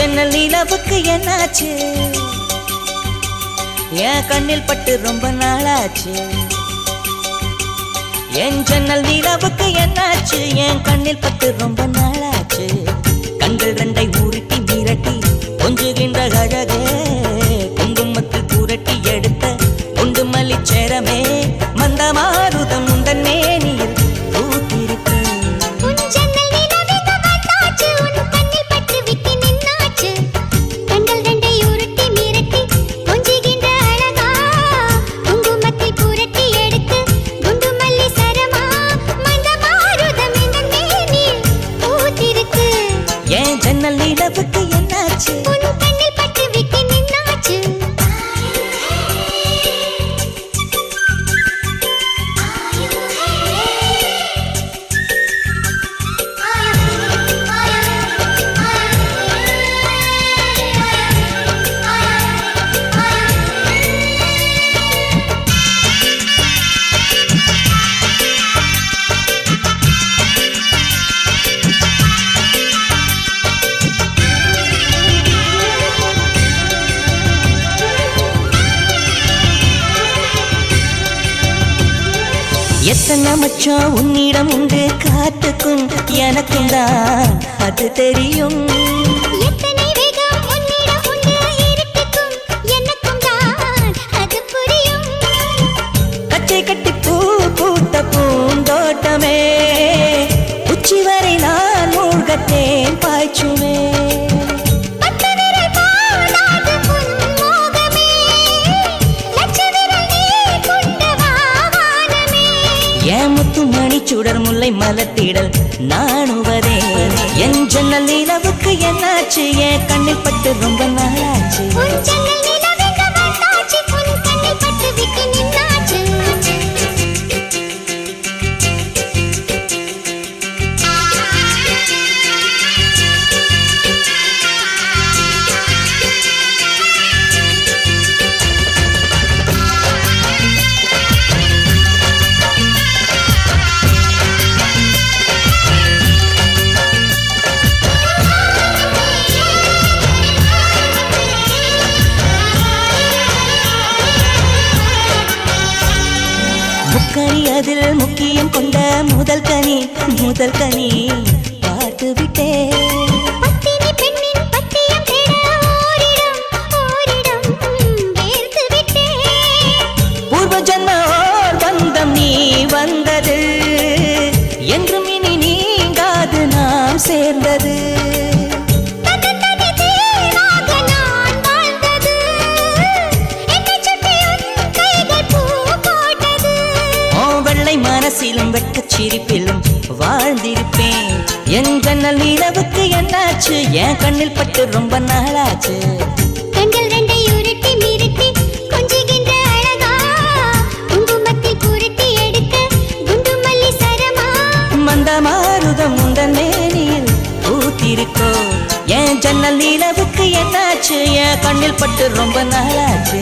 ஜன்னல் நிலவுக்கு என்னாச்சு என் கண்ணில் பட்டு ரொம்ப நாளாச்சு என் ஜன்னல் நிலவுக்கு என்னாச்சு என் கண்ணில் பட்டு ரொம்ப நாளாச்சு கண்கள் ரெண்டை ஊருட்டி மிரட்டி கொஞ்சுகின்ற அழகே குங்குமத்தில் புரட்டி எடுத்த குண்டு மல்லிச்சேரமே மந்த மாருதம் உந்தன் மேனியில் பூத்திருக்க ஜன்னல் நிலவுக்கு என்னாச்சு கண்ணில் பட்டு விட்டு நின்னாச்சு எத்தனை மச்சம் உன்னிடம் உண்டு காத்துக்கும் எனக்கும் தான் அது தெரியும் எத்தனை வேகம் உன்னிடம் உண்டு இருட்டுக்கும் எனக்கும் தான் அது புரியும் பச்சை கட்டி பூ பூத்த பூந்தோட்டமே உச்சி வரை நான் மூழ்கத்தேன் பாய்ச்சுமே மணி சுடர் முல்லை மலத்திடல் நாணுவதே என் ஜன்னல் நிலவுக்கு என்னாச்சு என் கண்ணில் பட்டு ரொம்ப நாளாச்சு முக்கணி அதில் முக்கியம் கொண்ட முதல் கனி பார்த்து விட்டேன் பூர்வ ஜன்மோர் பந்தம் நீ வந்தது என்றும் இனி நீங்காது நாம் சேர்ந்தது மனசிலும் வெட்டச் சிரிப்பிலும் வாழ்ந்திருப்பேன் என் ஜன்னல் நிலவுக்கு என்னாச்சு என் கண்ணில் பட்டு ரொம்ப நாளாச்சு கண்கள் ரெண்டை உருட்டி மிரட்டி கொஞ்சுகின்ற அழகா குங்குமத்தில் புரட்டி எடுக்க குண்டு மல்லி சரமா மந்த மாருதம் உந்தன் மேனியில் பூத்திருக்கோ என் ஜன்னல் நிலவுக்கு என்னாச்சு என் கண்ணில் பட்டு ரொம்ப நாளாச்சு